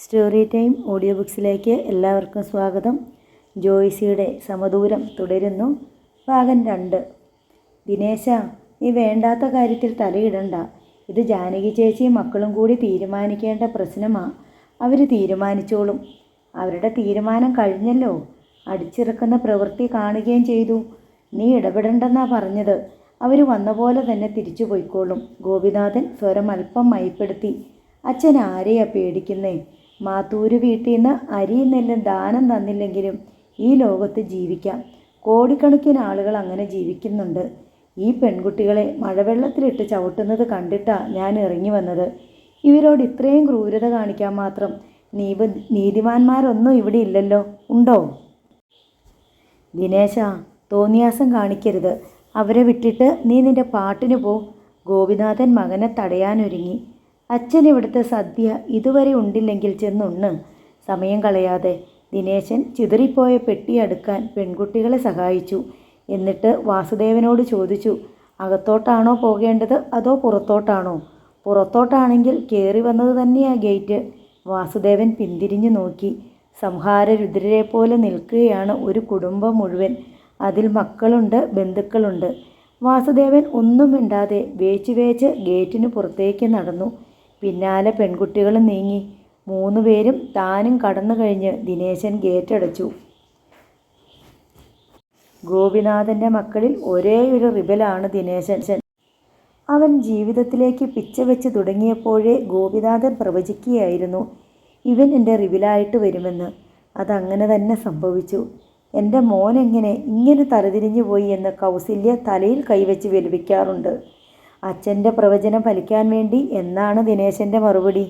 Story time audio ബുക്സിലേക്ക് എല്ലാവർക്കും സ്വാഗതം. ജോയ്സിയുടെ സമദൂരം തുടരുന്നു. ഭാഗം 2. ദിനേശ, നീ വേണ്ടാത്ത കാര്യത്തിൽ തലയിടണ്ട. ഇത് ജാനകി ചേച്ചിയും മക്കളും കൂടി തീരുമാനിക്കേണ്ട പ്രശ്നമാണ്. അവർ തീരുമാനിച്ചോളും. അവരുടെ തീരുമാനം കഴിഞ്ഞല്ലോ. അടിച്ചിറക്കുന്ന പ്രവൃത്തി കാണുകയും ചെയ്തു. നീ ഇടപെടണ്ടെന്നാ പറഞ്ഞത്. അവർ വന്ന പോലെ തന്നെ തിരിച്ചു പോയിക്കോളും. ഗോപിനാഥൻ സ്വരം അല്പം മയപ്പെടുത്തി. അച്ഛൻ ആരെയാ പേടിക്കുന്നേ? മാത്തൂര് വീട്ടിൽ നിന്ന് അരിയും നെല്ലും ദാനം തന്നില്ലെങ്കിലും ഈ ലോകത്ത് ജീവിക്കാം. കോടിക്കണക്കിന് ആളുകൾ അങ്ങനെ ജീവിക്കുന്നുണ്ട്. ഈ പെൺകുട്ടികളെ മഴവെള്ളത്തിലിട്ട് ചവിട്ടുന്നത് കണ്ടിട്ടാണ് ഞാൻ ഇറങ്ങി വന്നത്. ഇവരോട് ഇത്രയും ക്രൂരത കാണിക്കാൻ മാത്രം നീതിമാന്മാരൊന്നും ഇവിടെ ഇല്ലല്ലോ. ഉണ്ടോ? ദിനേശ, തോന്നിയാസം കാണിക്കരുത്. അവരെ വിട്ടിട്ട് നീ നിൻ്റെ പാട്ടിന് പോ. ഗോപിനാഥൻ മകനെ തടയാനൊരുങ്ങി. അച്ഛൻ ഇവിടുത്തെ സദ്യ ഇതുവരെ ഉണ്ടില്ലെങ്കിൽ ചെന്നുണ്ണ്. സമയം കളയാതെ ദിനേശൻ ചിതറിപ്പോയ പെട്ടി അടുക്കാൻ പെൺകുട്ടികളെ സഹായിച്ചു. എന്നിട്ട് വാസുദേവനോട് ചോദിച്ചു, അകത്തോട്ടാണോ പോകേണ്ടത് അതോ പുറത്തോട്ടാണോ? പുറത്തോട്ടാണെങ്കിൽ കയറി വന്നത് തന്നെയാ ഗേറ്റ്. വാസുദേവൻ പിന്തിരിഞ്ഞു നോക്കി. സംഹാരരുദ്രരെ പോലെ നിൽക്കുകയാണ് ഒരു കുടുംബം മുഴുവൻ. അതിൽ മക്കളുണ്ട്, ബന്ധുക്കളുണ്ട്. വാസുദേവൻ ഒന്നും മിണ്ടാതെ വേച്ച് ഗേറ്റിന് പുറത്തേക്ക് നടന്നു. പിന്നാലെ പെൺകുട്ടികളും നീങ്ങി. 3 പേരും താനും കടന്നു കഴിഞ്ഞ് ദിനേശൻ ഗേറ്റടച്ചു. ഗോപിനാഥൻ്റെ മക്കളിൽ ഒരേയൊരു റിബലാണ് ദിനേശൻ. അവൻ ജീവിതത്തിലേക്ക് പിച്ച വെച്ച് തുടങ്ങിയപ്പോഴേ ഗോപിനാഥൻ പ്രവചിക്കുകയായിരുന്നു, ഇവൻ എൻ്റെ റിബിലായിട്ട് വരുമെന്ന്. അതങ്ങനെ തന്നെ സംഭവിച്ചു. എൻ്റെ മോനെങ്ങനെ ഇങ്ങനെ തലതിരിഞ്ഞു പോയി എന്ന് കൗസല്യ തലയിൽ കൈവച്ച് വിലപിക്കാറുണ്ട്. അച്ഛൻ്റെ പ്രവചനം ഫലിക്കാൻ വേണ്ടി എന്നാണ് ദിനേശൻ്റെ മറുപടി.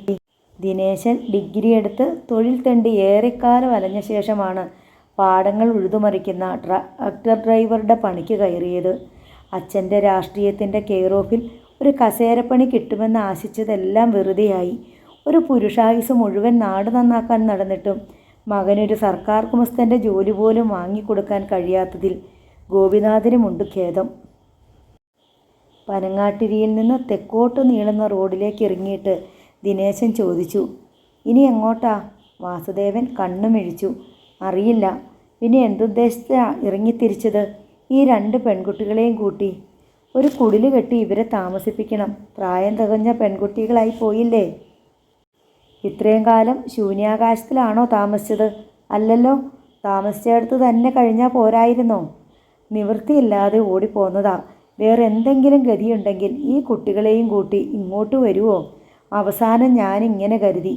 ദിനേശൻ ഡിഗ്രി എടുത്ത് തൊഴിൽ തണ്ടി ഏറെക്കാലം അലഞ്ഞ ശേഷമാണ് പാടങ്ങൾ ഉഴുതുമറിക്കുന്ന ട്രാക്ടർ ഡ്രൈവറുടെ പണിക്ക് കയറിയത്. അച്ഛൻ്റെ രാഷ്ട്രീയത്തിൻ്റെ കെയർ ഓഫിൽ ഒരു കസേരപ്പണി കിട്ടുമെന്ന് ആശിച്ചതെല്ലാം വെറുതെയായി. ഒരു പുരുഷായുസ് മുഴുവൻ നാട് നന്നാക്കാൻ നടന്നിട്ടും മകനൊരു സർക്കാർ കുമസ്തൻ്റെ ജോലി പോലും വാങ്ങിക്കൊടുക്കാൻ കഴിയാത്തതിൽ ഗോപിനാഥനുമുണ്ട് ഖേദം. പനങ്ങാട്ടിരിയിൽ നിന്ന് തെക്കോട്ട് നീളുന്ന റോഡിലേക്ക് ഇറങ്ങിയിട്ട് ദിനേശൻ ചോദിച്ചു, ഇനി എങ്ങോട്ടാ? വാസുദേവൻ കണ്ണുമിഴിച്ചു. അറിയില്ല. പിന്നെ എന്തുദ്ദേശിച്ചാണ് ഇറങ്ങിത്തിരിച്ചത്? ഈ 2 പെൺകുട്ടികളെയും കൂട്ടി ഒരു കുടില് കെട്ടി ഇവരെ താമസിപ്പിക്കണം. പ്രായം തികഞ്ഞ പെൺകുട്ടികളായി പോയില്ലേ? ഇത്രയും കാലം ശൂന്യാകാശത്തിലാണോ താമസിച്ചത്? അല്ലല്ലോ. താമസിച്ചെടുത്ത് തന്നെ കഴിഞ്ഞാൽ പോരായിരുന്നോ? നിവൃത്തിയില്ലാതെ ഓടിപ്പോന്നതാ. വേറെ എന്തെങ്കിലും ഗതിയുണ്ടെങ്കിൽ ഈ കുട്ടികളെയും കൂട്ടി ഇങ്ങോട്ട് വരുമോ? അവസാനം ഞാനിങ്ങനെ കരുതി,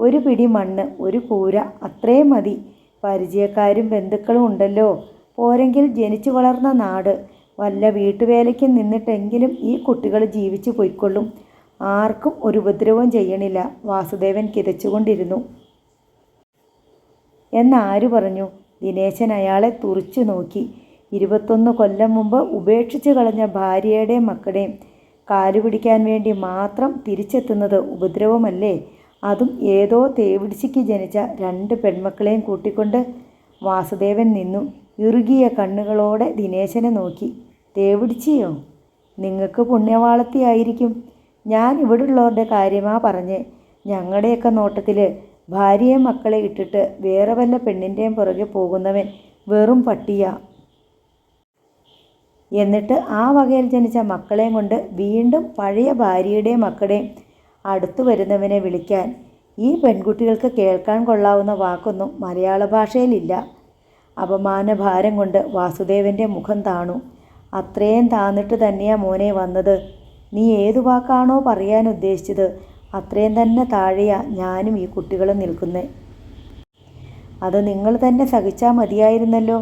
ഒരു പിടി മണ്ണ്, ഒരു കൂര, അത്രയും മതി. പരിചയക്കാരും ബന്ധുക്കളും ഉണ്ടല്ലോ. പോരെങ്കിൽ ജനിച്ചു വളർന്ന നാട്. വല്ല വീട്ടുവേലയ്ക്ക് നിന്നിട്ടെങ്കിലും ഈ കുട്ടികൾ ജീവിച്ചു പോയിക്കൊള്ളും. ആർക്കും ഒരു ഉപദ്രവവും ചെയ്യണില്ല. വാസുദേവൻ കിതച്ചുകൊണ്ടിരുന്നു. എന്നാര് പറഞ്ഞു? ദിനേശൻ അയാളെ തുറിച്ചു നോക്കി. 21 കൊല്ലം മുമ്പ് ഉപേക്ഷിച്ച് കളഞ്ഞ ഭാര്യയുടെയും മക്കളുടെയും കാലുപിടിക്കാൻ വേണ്ടി മാത്രം തിരിച്ചെത്തുന്നത് ഉപദ്രവമല്ലേ? അതും ഏതോ തേവിടിച്ചിക്ക് ജനിച്ച 2 പെൺമക്കളെയും കൂട്ടിക്കൊണ്ട്. വാസുദേവൻ നിന്നു. ഇറുകിയ കണ്ണുകളോടെ ദിനേശനെ നോക്കി. തേവിടിച്ചിയോ? നിങ്ങൾക്ക് പുണ്യവാളത്തിയായിരിക്കും. ഞാൻ ഇവിടുള്ളവരുടെ കാര്യമാ പറഞ്ഞേ. ഞങ്ങളുടെയൊക്കെ നോട്ടത്തിൽ ഭാര്യയും മക്കളെ ഇട്ടിട്ട് വേറെ വല്ല പെണ്ണിൻ്റെയും പുറകെ പോകുന്നവൻ വെറും പട്ടിയാ. എന്നിട്ട് ആ വകയിൽ ജനിച്ച മക്കളെയും കൊണ്ട് വീണ്ടും പഴയ ഭാര്യയുടെയും മക്കളുടെയും അടുത്തു വരുന്നവനെ വിളിക്കാൻ ഈ പെൺകുട്ടികൾക്ക് കേൾക്കാൻ കൊള്ളാവുന്ന വാക്കൊന്നും മലയാള ഭാഷയിലില്ല. അപമാനഭാരം കൊണ്ട് വാസുദേവൻ്റെ മുഖം താണു. അത്രയും താന്നിട്ട് തന്നെയാ മോനെ വന്നത്. നീ ഏതു വാക്കാണോ പറയാൻ ഉദ്ദേശിച്ചത് അത്രയും തന്നെ താഴെയാ ഞാനും ഈ കുട്ടികളും നിൽക്കുന്നേ. അത് നിങ്ങൾ തന്നെ സഹിച്ചാൽ മതിയായിരുന്നല്ലോ.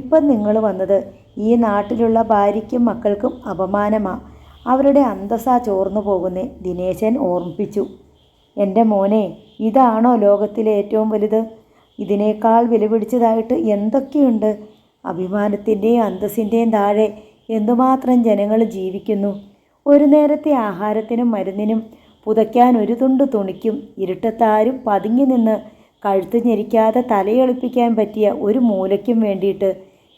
ഇപ്പം നിങ്ങൾ വന്നത് ഈ നാട്ടിലുള്ള ഭാര്യയ്ക്കും മക്കൾക്കും അപമാനമാണ്. അവരുടെ അന്തസ്സാ ചോർന്നു പോകുന്നേ. ദിനേശൻ ഓർമ്മിപ്പിച്ചു. എൻ്റെ മോനെ, ഇതാണോ ലോകത്തിലെ ഏറ്റവും വലുത്? ഇതിനേക്കാൾ വിലപിടിച്ചതായിട്ട് എന്തൊക്കെയുണ്ട്? അഭിമാനത്തിൻ്റെയും അന്തസ്സിൻ്റെയും താഴെ എന്തുമാത്രം ജനങ്ങൾ ജീവിക്കുന്നു. ഒരു നേരത്തെ ആഹാരത്തിനും മരുന്നിനും പുതയ്ക്കാൻ ഒരു തുണ്ട് തുണിക്കും ഇരുട്ടത്താരും പതുങ്ങി നിന്ന് കഴുത്ത് ഞെരിക്കാതെ തലയൊളിപ്പിക്കാൻ പറ്റിയ ഒരു മൂലയ്ക്കും വേണ്ടിയിട്ട്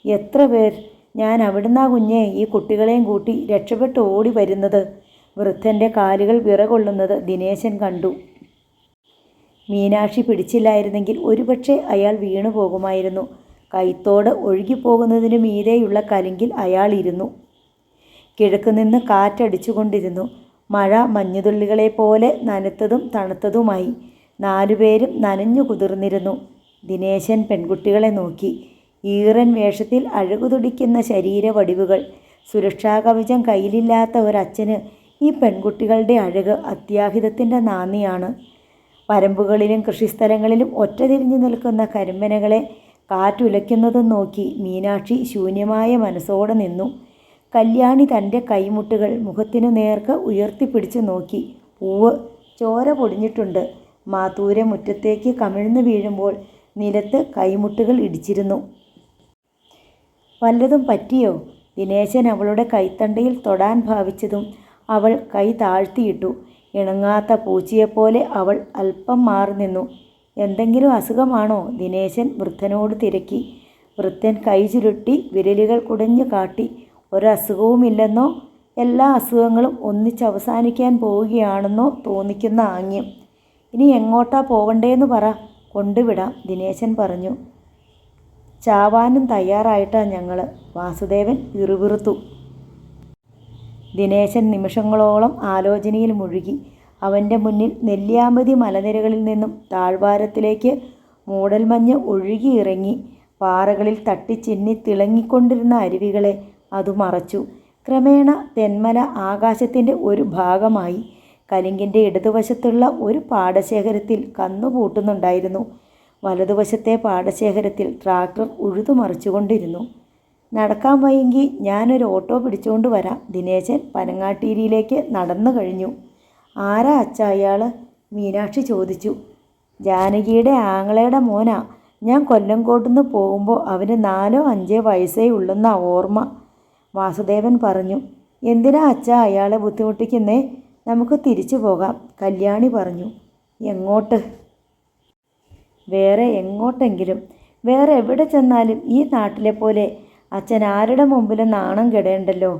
എത്ര പേർ. ഞാൻ അവിടുന്നാ കുഞ്ഞേ ഈ കുട്ടികളെയും കൂട്ടി രക്ഷപ്പെട്ട് ഓടി വരുന്നത്. വൃദ്ധൻ്റെ കാലുകൾ വിറകൊള്ളുന്നത് ദിനേശൻ കണ്ടു. മീനാക്ഷി പിടിച്ചില്ലായിരുന്നെങ്കിൽ ഒരുപക്ഷെ അയാൾ വീണു പോകുമായിരുന്നു. കൈത്തോട് ഒഴുകിപ്പോകുന്നതിനു മീതെയുള്ള കലുങ്കിൽ അയാൾ ഇരുന്നു. കിഴക്കുനിന്ന് കാറ്റടിച്ചുകൊണ്ടിരുന്നു. മഴ മഞ്ഞുതുള്ളികളെപ്പോലെ നനുത്തതും തണുത്തതുമായി. 4 പേരും നനഞ്ഞു കുതിർന്നിരുന്നു. ദിനേശൻ പെൺകുട്ടികളെ നോക്കി. ഈറൻ വേഷത്തിൽ അഴകുതുടിക്കുന്ന ശരീരവടിവുകൾ. സുരക്ഷാകവചം കയ്യിലില്ലാത്ത ഒരച്ഛന് ഈ പെൺകുട്ടികളുടെ അഴക് അത്യാഹിതത്തിൻ്റെ നാന്ദിയാണ്. പരമ്പുകളിലും കൃഷിസ്ഥലങ്ങളിലും ഒറ്റതിരിഞ്ഞു നിൽക്കുന്ന കരിമ്പനകളെ കാറ്റുലയ്ക്കുന്നതും നോക്കി മീനാക്ഷി ശൂന്യമായ മനസ്സോടെ നിന്നു. കല്യാണി തൻ്റെ കൈമുട്ടുകൾ മുഖത്തിനു നേർക്ക് ഉയർത്തിപ്പിടിച്ചു നോക്കി. പൂവ് ചോര പൊടിഞ്ഞിട്ടുണ്ട്. മാത്തൂരെ മുറ്റത്തേക്ക് കമിഴ്ന്നു വീഴുമ്പോൾ നിലത്ത് കൈമുട്ടുകൾ ഇടിച്ചിരുന്നു. വല്ലതും പറ്റിയോ? ദിനേശൻ അവളുടെ കൈത്തണ്ടയിൽ തൊടാൻ ഭാവിച്ചതും അവൾ കൈ താഴ്ത്തിയിട്ടു. ഇണങ്ങാത്ത പൂച്ചയെപ്പോലെ അവൾ അല്പം മാറി നിന്നു. എന്തെങ്കിലും അസുഖമാണോ? ദിനേശൻ വൃദ്ധനോട് തിരക്കി. വൃദ്ധൻ കൈ ചുരുട്ടി വിരലുകൾ കുടഞ്ഞു കാട്ടി. ഒരസുഖവുമില്ലെന്നോ എല്ലാ അസുഖങ്ങളും ഒന്നിച്ചവസാനിക്കാൻ പോവുകയാണെന്നോ തോന്നിക്കുന്ന ആംഗ്യം. ഇനി എങ്ങോട്ടാ പോകണ്ടേന്ന് പറ, കൊണ്ടുവിടാം, ദിനേശൻ പറഞ്ഞു. ചാവാനും തയ്യാറായിട്ടാ ഞങ്ങൾ, വാസുദേവൻ വിറുവിറുത്തു. ദിനേശൻ നിമിഷങ്ങളോളം ആലോചനയിൽ മുഴുകി. അവൻ്റെ മുന്നിൽ നെല്ലിയാമ്പതി മലനിരകളിൽ നിന്നും താഴ്വാരത്തിലേക്ക് മൂടൽമഞ്ഞ് ഒഴുകിയിറങ്ങി. പാറകളിൽ തട്ടിച്ചിന്നി തിളങ്ങിക്കൊണ്ടിരുന്ന അരുവികളെ അതു മറച്ചു. ക്രമേണ തെന്മല ആകാശത്തിൻ്റെ ഒരു ഭാഗമായി. കലിങ്കിൻ്റെ ഇടതുവശത്തുള്ള ഒരു പാടശേഖരത്തിൽ കന്നുപൂട്ടുന്നുണ്ടായിരുന്നു. വലതുവശത്തെ പാടശേഖരത്തിൽ ട്രാക്ടർ ഉഴുതുമറിച്ചുകൊണ്ടിരുന്നു. നടക്കാൻ വയ്യെങ്കിൽ ഞാനൊരു ഓട്ടോ പിടിച്ചുകൊണ്ട് വരാം, ദിനേശൻ പനങ്ങാട്ടീരിയിലേക്ക് നടന്നു കഴിഞ്ഞു. ആരാ അച്ഛാ അയാൾ? മീനാക്ഷി ചോദിച്ചു. ജാനകിയുടെ ആങ്ങളയുടെ മോനാ. ഞാൻ കൊല്ലംകോട്ടുനിന്ന് പോകുമ്പോൾ അവന് 4-5 വയസ്സേ ഉള്ളെന്നാ ഓർമ്മ, വാസുദേവൻ പറഞ്ഞു. എന്തിനാ അച്ഛാ അയാളെ ബുദ്ധിമുട്ടിക്കുന്നേ? നമുക്ക് തിരിച്ചു പോകാം, കല്യാണി പറഞ്ഞു. എങ്ങോട്ട്? വേറെ എങ്ങോട്ടെങ്കിലും. വേറെ എവിടെ ചെന്നാലും ഈ നാട്ടിലെ പോലെ അച്ഛൻ ആരുടെ മുമ്പിലും നാണം കെടേണ്ടല്ലോ.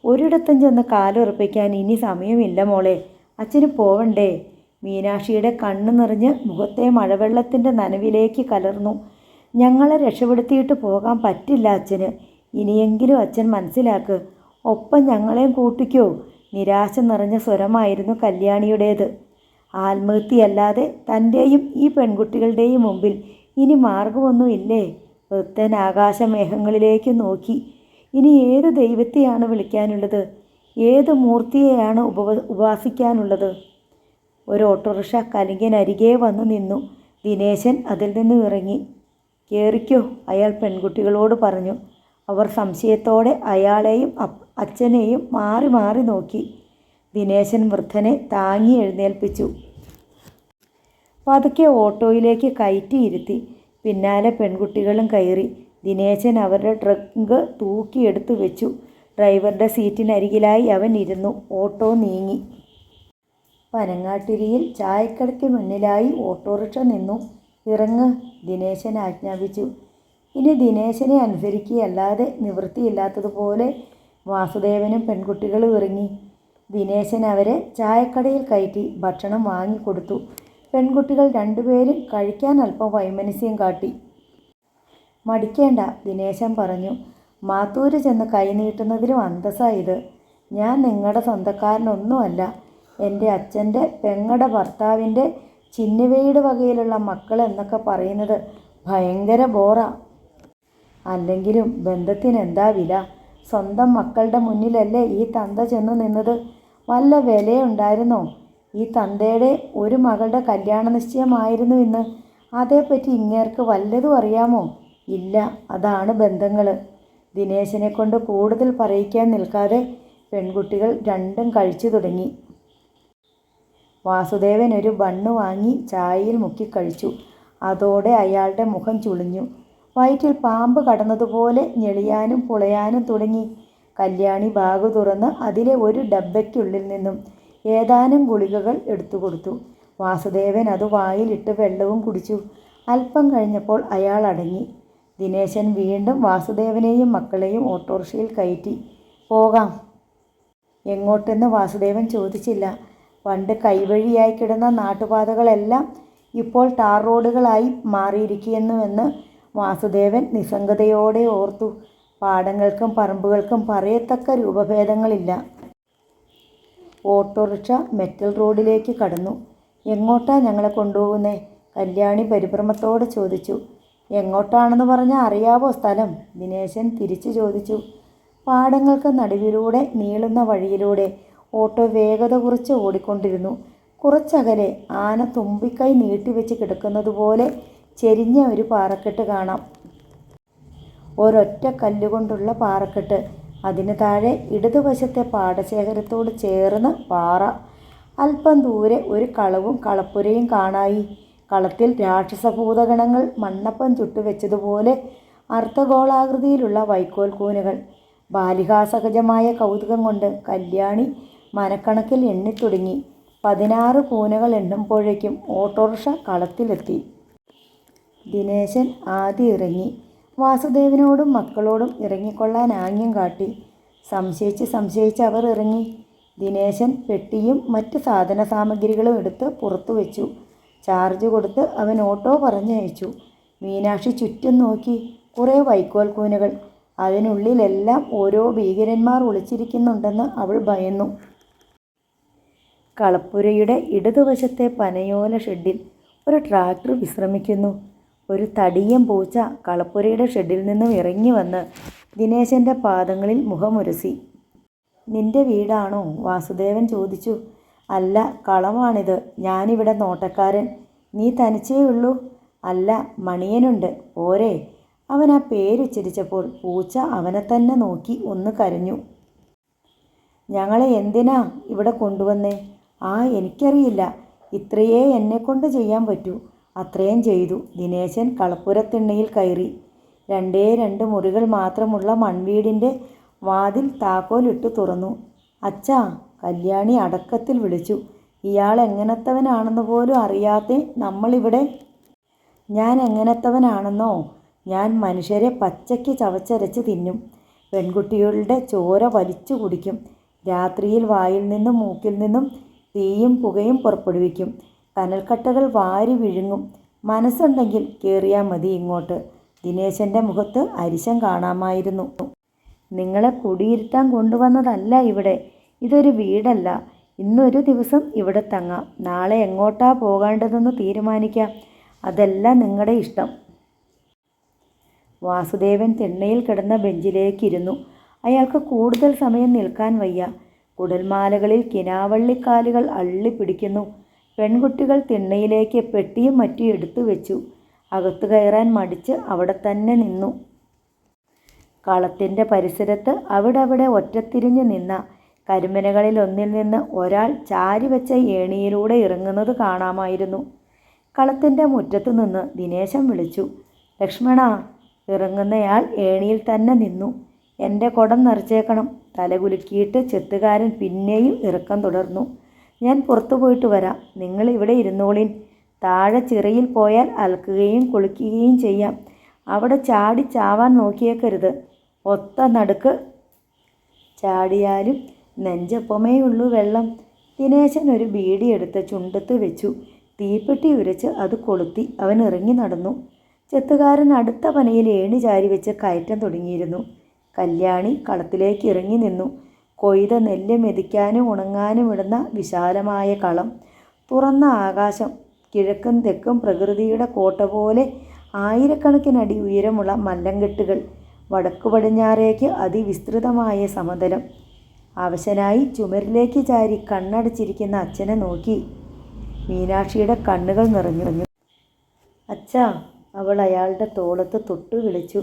ഒരിടത്തും ചെന്ന് കാലുറപ്പിക്കാൻ ഇനി സമയമില്ല മോളെ. അച്ഛന് പോവണ്ടേ? മീനാക്ഷിയുടെ കണ്ണു നിറഞ്ഞ് മുഖത്തെ മഴവെള്ളത്തിൻ്റെ നനവിലേക്ക് കലർന്നു. ഞങ്ങളെ രക്ഷപ്പെടുത്തിയിട്ട് പോകാൻ പറ്റില്ല അച്ഛന്. ഇനിയെങ്കിലും അച്ഛൻ മനസ്സിലാക്ക്. ഒപ്പം ഞങ്ങളെയും കൂട്ടിക്കോ. നിരാശ നിറഞ്ഞ സ്വരമായിരുന്നു കല്യാണിയുടേത്. ആത്മഹത്യയല്ലാതെ തൻ്റെയും ഈ പെൺകുട്ടികളുടെയും മുമ്പിൽ ഇനി മാർഗമൊന്നുമില്ലേ? വൃദ്ധൻ ആകാശമേഘങ്ങളിലേക്ക് നോക്കി. ഇനി ഏത് ദൈവത്തെയാണ് വിളിക്കാനുള്ളത്? ഏത് മൂർത്തിയെയാണ് ഉപാസിക്കാനുള്ളത്? ഒരു ഓട്ടോറിക്ഷ കലിങ്കനരികെ വന്നു നിന്നു. ദിനേശൻ അതിൽ നിന്നും ഇറങ്ങി. കേറിക്കോ, അയാൾ പെൺകുട്ടികളോട് പറഞ്ഞു. അവർ സംശയത്തോടെ അയാളെയും അച്ഛനെയും മാറി മാറി നോക്കി. ദിനേശൻ വൃദ്ധനെ താങ്ങി എഴുന്നേൽപ്പിച്ചു. പതുക്കെ ഓട്ടോയിലേക്ക് കയറ്റിയിരുത്തി. പിന്നാലെ പെൺകുട്ടികളും കയറി. ദിനേശൻ അവരുടെ ട്രങ്ക് തൂക്കിയെടുത്തു വെച്ചു. ഡ്രൈവറുടെ സീറ്റിനരികിലായി അവൻ ഇരുന്നു. ഓട്ടോ നീങ്ങി. പനങ്ങാട്ടിരിയിൽ ചായക്കടയ്ക്ക് മുന്നിലായി ഓട്ടോറിക്ഷ നിന്നു. ഇറങ്ങ്, ദിനേശൻ ആജ്ഞാപിച്ചു. ഇനി ദിനേശനെ അനുസരിക്കുകയല്ലാതെ നിവൃത്തിയില്ലാത്തതുപോലെ വാസുദേവനും പെൺകുട്ടികളും ഇറങ്ങി. ദിനേശൻ അവരെ ചായക്കടയിൽ കയറ്റി ഭക്ഷണം വാങ്ങിക്കൊടുത്തു. പെൺകുട്ടികൾ 2 പേരും കഴിക്കാൻ അല്പം വൈമനസ്യം കാട്ടി. മടിക്കേണ്ട, ദിനേശൻ പറഞ്ഞു. മാത്തൂര് ചെന്ന് കൈനീട്ടുന്നതിലും അന്തസ്സാ ഇത്. ഞാൻ നിങ്ങളുടെ സ്വന്തക്കാരനൊന്നുമല്ല. എൻ്റെ അച്ഛൻ്റെ പെങ്ങളുടെ ഭർത്താവിൻ്റെ ചിന്നവയുടെ വകയിലുള്ള മക്കൾ എന്നൊക്കെ പറയുന്നത് ഭയങ്കര ബോറാ. അല്ലെങ്കിലും ബന്ധത്തിനെന്താ വില? സ്വന്തം മക്കളുടെ മുന്നിലല്ലേ ഈ തന്ത ചെന്ന് നിന്നത്? വല്ല വിലയുണ്ടായിരുന്നോ? ഈ തന്തയുടെ ഒരു മകളുടെ കല്യാണ നിശ്ചയമായിരുന്നു ഇന്ന്. അതേപ്പറ്റി ഇങ്ങേർക്ക് വല്ലതും അറിയാമോ? ഇല്ല, അതാണ് ബന്ധങ്ങൾ. ദിനേശനെ കൊണ്ട് കൂടുതൽ പറയിക്കാൻ നിൽക്കാതെ പെൺകുട്ടികൾ രണ്ടും കഴിച്ചു തുടങ്ങി. വാസുദേവൻ ഒരു ബണ്ണ് വാങ്ങി ചായയിൽ മുക്കി കഴിച്ചു. അതോടെ അയാളുടെ മുഖം ചുളിഞ്ഞു. വയറ്റിൽ പാമ്പ് കടന്നതുപോലെ ഞെളിയാനും പുളയാനും തുടങ്ങി. കല്യാണി ബാഗ് തുറന്ന് അതിലെ ഒരു ഡബ്ബയ്ക്കുള്ളിൽ നിന്നും ഏതാനും ഗുളികകൾ എടുത്തു കൊടുത്തു. വാസുദേവൻ അത് വായിലിട്ട് വെള്ളവും കുടിച്ചു. അല്പം കഴിഞ്ഞപ്പോൾ അയാൾ അടങ്ങി. ദിനേശൻ വീണ്ടും വാസുദേവനെയും മക്കളെയും ഓട്ടോറിക്ഷയിൽ കയറ്റി. പോകാം. എങ്ങോട്ടെന്ന് വാസുദേവൻ ചോദിച്ചില്ല. പണ്ട് കൈവഴിയായി കിടന്ന നാട്ടുപാതകളെല്ലാം ഇപ്പോൾ ടാർ റോഡുകളായി മാറിയിരിക്കുന്നുവെന്ന് വാസുദേവൻ നിസ്സംഗതയോടെ ഓർത്തു. പാടങ്ങൾക്കും പറമ്പുകൾക്കും പറയത്തക്ക രൂപഭേദങ്ങളില്ല. ഓട്ടോറിക്ഷ മെറ്റൽ റോഡിലേക്ക് കടന്നു. എങ്ങോട്ടാ ഞങ്ങളെ കൊണ്ടുപോകുന്നേ? കല്യാണി പരിഭ്രമത്തോടെ ചോദിച്ചു. എങ്ങോട്ടാണെന്ന് പറഞ്ഞാൽ അറിയാവോ സ്ഥലം? ദിനേശൻ തിരിച്ചു ചോദിച്ചു. പാടങ്ങൾക്ക് നടുവിലൂടെ നീളുന്ന വഴിയിലൂടെ ഓട്ടോ വേഗത കുറച്ച് ഓടിക്കൊണ്ടിരുന്നു. കുറച്ചകലെ ആന തുമ്പിക്കൈ നീട്ടിവെച്ച് കിടക്കുന്നതുപോലെ ചെരിഞ്ഞ ഒരു പാറക്കെട്ട് കാണാം. ഒരൊറ്റ കല്ലുകൊണ്ടുള്ള പാറക്കെട്ട്. അതിന് താഴെ ഇടതുവശത്തെ പാടശേഖരത്തോട് ചേർന്ന് പാറ. അല്പം ദൂരെ ഒരു കളവും കളപ്പുരയും കാണായി. കളത്തിൽ രാക്ഷസഭൂതഗണങ്ങൾ മണ്ണപ്പം ചുട്ടുവെച്ചതുപോലെ അർദ്ധഗോളാകൃതിയിലുള്ള വൈക്കോൽ കൂനകൾ. ബാലികാസഹജമായ കൗതുകം കൊണ്ട് കല്യാണി മനക്കണക്കിൽ എണ്ണിത്തുടങ്ങി. 16 കൂനകൾ എണ്ണുമ്പോഴേക്കും ഓട്ടോറിക്ഷ കളത്തിലെത്തി. ദിനേശൻ ആദ്യം ഇറങ്ങി. വാസുദേവനോടും മക്കളോടും ഇറങ്ങിക്കൊള്ളാൻ ആംഗ്യം കാട്ടി. സംശയിച്ച് അവർ ഇറങ്ങി. ദിനേശൻ പെട്ടിയും മറ്റ് സാധന സാമഗ്രികളും എടുത്ത് പുറത്തു വെച്ചു. ചാർജ് കൊടുത്ത് അവൻ ഓട്ടോ പറഞ്ഞയച്ചു. മീനാക്ഷി ചുറ്റും നോക്കി. കുറേ വൈക്കോൽ കൂനകൾ. അതിനുള്ളിലെല്ലാം ഓരോ ഭീകരന്മാർ ഒളിച്ചിരിക്കുന്നുണ്ടെന്ന് അവൾ ഭയന്നു. കളപ്പുരയുടെ ഇടതുവശത്തെ പനയോല ഷെഡിൽ ഒരു ട്രാക്ടർ വിശ്രമിക്കുന്നു. ഒരു തടിയൻ പൂച്ച കളപ്പുരയുടെ ഷെഡിൽ നിന്നും ഇറങ്ങി വന്ന് ദിനേശൻ്റെ പാദങ്ങളിൽ മുഖമുരസി. നിന്റെ വീടാണോ? വാസുദേവൻ ചോദിച്ചു. അല്ല, കളമാണിത്. ഞാനിവിടെ നോട്ടക്കാരൻ. നീ തനിച്ചേ ഉള്ളൂ? അല്ല, മണിയനുണ്ട്. പോരെ? അവൻ ആ പേരുച്ചരിച്ചപ്പോൾ പൂച്ച അവനെ തന്നെ നോക്കി ഒന്ന് കരഞ്ഞു. ഞങ്ങളെ എന്തിനാ ഇവിടെ കൊണ്ടുവന്നേ? എനിക്കറിയില്ല. ഇത്രയേ എന്നെക്കൊണ്ട് ചെയ്യാൻ പറ്റൂ. അത്രയും ചെയ്തു. ദിനേശൻ കളപ്പുരത്തിണ്ണയിൽ കയറി. 2 മുറികൾ മാത്രമുള്ള മൺവീടിൻ്റെ വാതിൽ താക്കോലിട്ട് തുറന്നു. അച്ഛാ, കല്യാണി അടക്കത്തിൽ വിളിച്ചു. ഇയാൾ എങ്ങനത്തവനാണെന്ന് പോലും അറിയാതെ നമ്മളിവിടെ. ഞാൻ എങ്ങനത്തവനാണെന്നോ? ഞാൻ മനുഷ്യരെ പച്ചയ്ക്ക് ചവച്ചരച്ച് തിന്നും. പെൺകുട്ടികളുടെ ചോര വലിച്ചു കുടിക്കും. രാത്രിയിൽ വായിൽ നിന്നും മൂക്കിൽ നിന്നും തീയും പുകയും പുറപ്പെടുവിക്കും. കനൽക്കട്ടകൾ വാരി വിഴുങ്ങും. മനസ്സുണ്ടെങ്കിൽ കയറിയാൽ മതി ഇങ്ങോട്ട്. ദിനേശൻ്റെ മുഖത്ത് അരിശം കാണാമായിരുന്നു. നിങ്ങളെ കുടിയിരുത്താൻ കൊണ്ടുവന്നതല്ല ഇവിടെ. ഇതൊരു വീടല്ല. ഇന്നൊരു ദിവസം ഇവിടെ തങ്ങാം. നാളെ എങ്ങോട്ടാ പോകേണ്ടതെന്ന് തീരുമാനിക്കാം. അതെല്ലാം നിങ്ങളുടെ ഇഷ്ടം. വാസുദേവൻ തിണ്ണയിൽ കിടന്ന ബെഞ്ചിലേക്കിരുന്നു. അയാൾക്ക് കൂടുതൽ സമയം നിൽക്കാൻ വയ്യ. കുടൽമാലകളിൽ കിനാവള്ളിക്കാലുകൾ അള്ളിപ്പിടിക്കുന്നു. പെൺകുട്ടികൾ തിണ്ണയിലേക്ക് പെട്ടിയും മറ്റും എടുത്തു വെച്ചു. അകത്തു കയറാൻ മടിച്ച് അവിടെ തന്നെ നിന്നു. കളത്തിൻ്റെ പരിസരത്ത് അവിടെ ഒറ്റത്തിരിഞ്ഞ് നിന്ന കരിമനകളിൽ ഒന്നിൽ നിന്ന് ഒരാൾ ചാരിവെച്ച ഏണിയിലൂടെ ഇറങ്ങുന്നത് കാണാമായിരുന്നു. കളത്തിൻ്റെ മുറ്റത്തു നിന്ന് ദിനേശൻ വിളിച്ചു. ലക്ഷ്മണ. ഇറങ്ങുന്നയാൾ ഏണിയിൽ തന്നെ നിന്നു. എൻ്റെ കുടം നിറച്ചേക്കണം. തലകുലുക്കിയിട്ട് ചെത്തുകാരൻ പിന്നെയും ഇറക്കം തുടർന്നു. ഞാൻ പുറത്തു പോയിട്ട് വരാം. നിങ്ങൾ ഇവിടെ ഇരുന്നോളിൻ. താഴെ ചിറയിൽ പോയാൽ അലക്കുകയും കുളിക്കുകയും ചെയ്യാം. അവിടെ ചാടി ചാവാൻ നോക്കിയേക്കരുത്. ഒത്ത നടുക്ക് ചാടിയാലും നെഞ്ചപ്പമേയുള്ളൂ വെള്ളം. ദിനേശൻ ഒരു ബീഡി എടുത്ത് ചുണ്ടത്ത് വെച്ചു. തീപ്പെട്ടി ഉരച്ച് അത് കൊളുത്തി അവൻ ഇറങ്ങി നടന്നു. ചെത്തുകാരൻ അടുത്ത പനയിൽ ഏണി ചാരി വെച്ച് കയറ്റം തുടങ്ങിയിരുന്നു. കല്യാണി കളത്തിലേക്ക് ഇറങ്ങി നിന്നു. കൊയ്ത നെല്ല് മെതിക്കാനും ഉണങ്ങാനും ഇടുന്ന വിശാലമായ കളം. തുറന്ന ആകാശം. കിഴക്കും തെക്കും പ്രകൃതിയുടെ കോട്ട പോലെ ആയിരക്കണക്കിനടി ഉയരമുള്ള മല്ലംകെട്ടുകൾ. വടക്കു പടിഞ്ഞാറേക്ക് അതിവിസ്തൃതമായ സമതലം. അവശനായി ചുമരിലേക്ക് ചാരി കണ്ണടച്ചിരിക്കുന്ന അച്ഛനെ നോക്കി മീനാക്ഷിയുടെ കണ്ണുകൾ നിറഞ്ഞു. അച്ഛാ. അവൾ അയാളുടെ തോളത്ത് തൊട്ടു വിളിച്ചു.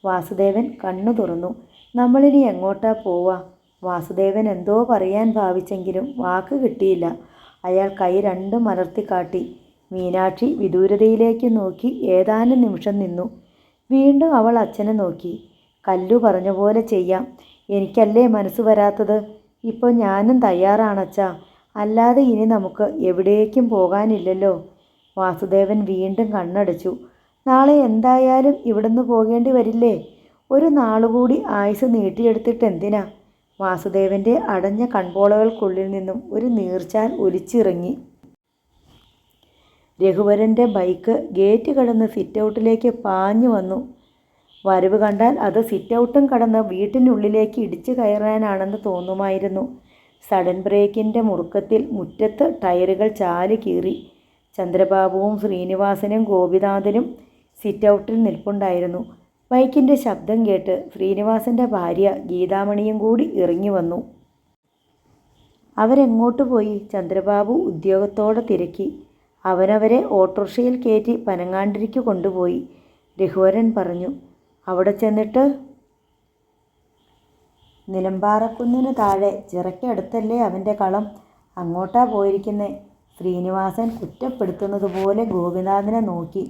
വാസുദേവൻ കണ്ണു തുറന്നു. നമ്മളിനി എങ്ങോട്ടാ പോവാ? വാസുദേവൻ എന്തോ പറയാൻ ഭാവിച്ചെങ്കിലും വാക്ക് കിട്ടിയില്ല. അയാൾ കൈ രണ്ടും മലർത്തിക്കാട്ടി. മീനാക്ഷി വിദൂരതയിലേക്ക് നോക്കി ഏതാനും നിമിഷം നിന്നു. വീണ്ടും അവൾ അച്ഛനെ നോക്കി. കല്ലു പറഞ്ഞ പോലെ ചെയ്യാം. എനിക്കല്ലേ മനസ്സ് വരാത്തത്? ഇപ്പോൾ ഞാനും തയ്യാറാണച്ചാ. അല്ലാതെ ഇനി നമുക്ക് എവിടേക്കും പോകാനില്ലല്ലോ. വാസുദേവൻ വീണ്ടും കണ്ണടച്ചു. നാളെ എന്തായാലും ഇവിടുന്ന് പോകേണ്ടി വരില്ലേ? ഒരു നാളുകൂടി ആയുസ് നീട്ടിയെടുത്തിട്ട് എന്തിനാ? വാസുദേവൻ്റെ അടഞ്ഞ കൺപോളകൾക്കുള്ളിൽ നിന്നും ഒരു നീർച്ചാൽ ഒലിച്ചിറങ്ങി. രഘുവരൻ്റെ ബൈക്ക് ഗേറ്റ് കടന്ന് സിറ്റൗട്ടിലേക്ക് പാഞ്ഞു വന്നു. വരവ് കണ്ടാൽ അത് സിറ്റൗട്ടും കടന്ന് വീട്ടിനുള്ളിലേക്ക് ഇടിച്ചു കയറാനാണെന്ന് തോന്നുമായിരുന്നു. സഡൻ ബ്രേക്കിൻ്റെ മുറുക്കത്തിൽ മുറ്റത്ത് ടയറുകൾ ചാല് കീറി. ചന്ദ്രബാബുവും ശ്രീനിവാസനും ഗോപിനാഥനും സിറ്റൗട്ടിൽ നിൽപ്പുണ്ടായിരുന്നു. ബൈക്കിൻ്റെ ശബ്ദം കേട്ട് ശ്രീനിവാസൻ്റെ ഭാര്യ ഗീതാമണിയും കൂടി ഇറങ്ങി വന്നു. അവരെങ്ങോട്ട് പോയി? ചന്ദ്രബാബു ഉദ്യോഗത്തോടെ തിരക്കി. അവനവരെ ഓട്ടോറിക്ഷയിൽ കയറ്റി പനങ്ങാണ്ടിരിക്ക് കൊണ്ടുപോയി. രഘുവരൻ പറഞ്ഞു. അവിടെ ചെന്നിട്ട്? നിലമ്പാറക്കുന്നിന് താഴെ ചിറയ്ക്കടുത്തല്ലേ അവൻ്റെ കളം, അങ്ങോട്ടാ പോയിരിക്കുന്നേ. ശ്രീനിവാസൻ കുറ്റപ്പെടുത്തുന്നത് പോലെ ഗോപിനാഥനെ നോക്കി.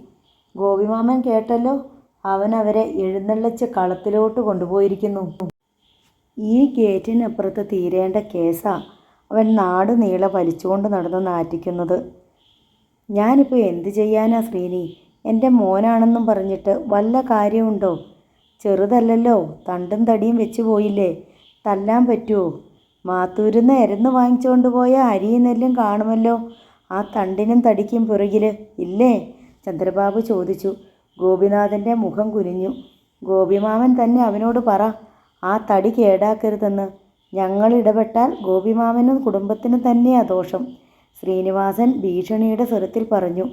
ഗോപിമാമൻ കേട്ടല്ലോ, അവനവരെ എഴുന്നള്ളിച്ച് കളത്തിലോട്ട് കൊണ്ടുപോയിരിക്കുന്നു. ഈ ഗേറ്റിനപ്പുറത്ത് തീരേണ്ട കേസാ അവൻ നാട് നീളെ വലിച്ചുകൊണ്ട് നടന്ന് നാറ്റിക്കുന്നത്. ഞാനിപ്പോൾ എന്ത് ചെയ്യാനാ ശ്രീനി? എൻ്റെ മോനാണെന്നും പറഞ്ഞിട്ട് വല്ല കാര്യമുണ്ടോ? ചെറുതല്ലല്ലോ, തണ്ടും തടിയും വെച്ച് പോയില്ലേ, തല്ലാൻ പറ്റുമോ? മാത്തൂരിന്ന് എരന്ന് വാങ്ങിച്ചുകൊണ്ട് പോയ അരിയും നെല്ലും കാണുമല്ലോ ആ തണ്ടിനും തടിക്കും പുറകിൽ, ഇല്ലേ? ചന്ദ്രബാബു ചോദിച്ചു. ഗോപിനാഥൻ്റെ മുഖം കുനിഞ്ഞു. ഗോപിമാമൻ തന്നെ അവനോട് പറ, ആ തടി കേടാക്കരുതെന്ന്. ഞങ്ങൾ ഇടപെട്ടാൽ ഗോപിമാമനും കുടുംബത്തിനും തന്നെയാ ദോഷം. ശ്രീനിവാസൻ ഭീഷണിയുടെ സ്വരത്തിൽ പറഞ്ഞു.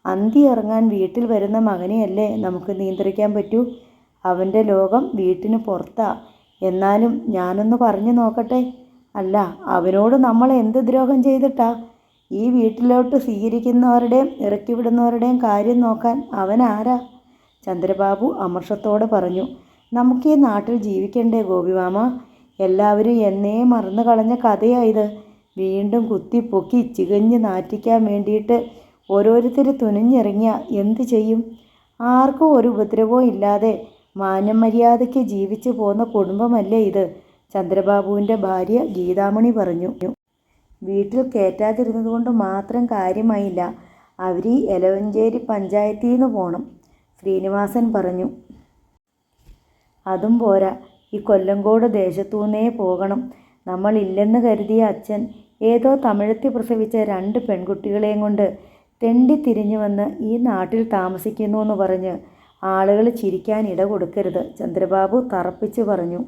അന്തി ഇറങ്ങാൻ വീട്ടിൽ വരുന്ന മകനെയല്ലേ നമുക്ക് നിയന്ത്രിക്കാൻ പറ്റൂ? അവൻ്റെ ലോകം വീട്ടിന് പുറത്താ. എന്നാലും ഞാനൊന്ന് പറഞ്ഞു നോക്കട്ടെ. അല്ല, അവനോട് നമ്മൾ എന്ത് ദ്രോഹം ചെയ്തിട്ടാ? ഈ വീട്ടിലോട്ട് സ്വീകരിക്കുന്നവരുടെയും ഇറക്കിവിടുന്നവരുടെയും കാര്യം നോക്കാൻ അവനാരാ? ചന്ദ്രബാബു അമർഷത്തോടെ പറഞ്ഞു. നമുക്ക് ഈ നാട്ടിൽ ജീവിക്കണ്ടേ ഗോപിമാമ? എല്ലാവരും എന്നേ മറന്നു കളഞ്ഞ കഥയായത്. വീണ്ടും കുത്തിപ്പൊക്കി ചികഞ്ഞ് നാറ്റിക്കാൻ വേണ്ടിയിട്ട് ഓരോരുത്തർ തുനിഞ്ഞിറങ്ങിയ എന്തു ചെയ്യും? ആർക്കും ഒരു ഉപദ്രവവും ഇല്ലാതെ മാന്യമര്യാദയ്ക്ക് ജീവിച്ചു പോന്ന കുടുംബമല്ലേ ഇത്? ചന്ദ്രബാബുവിൻ്റെ ഭാര്യ ഗീതാമണി പറഞ്ഞു. വീട്ടിൽ കയറ്റാതിരുന്നത് കൊണ്ട് മാത്രം കാര്യമായില്ല. അവർ ഈ എലവഞ്ചേരി പഞ്ചായത്തിൽ നിന്ന് പോകണം. ശ്രീനിവാസൻ പറഞ്ഞു. അതും പോരാ, ഈ കൊല്ലങ്കോട് ദേശത്തുനിന്നേ പോകണം. നമ്മളില്ലെന്ന് കരുതിയ അച്ഛൻ ഏതോ തമിഴത്തി പ്രസവിച്ച 2 പെൺകുട്ടികളെയും കൊണ്ട് തെണ്ടി തിരിഞ്ഞു വന്ന് ഈ നാട്ടിൽ താമസിക്കുന്നു എന്ന് പറഞ്ഞ് ആളുകൾ ചിരിക്കാൻ ഇട കൊടുക്കരുത്, ചന്ദ്രബാബു തറപ്പിച്ച് പറഞ്ഞു.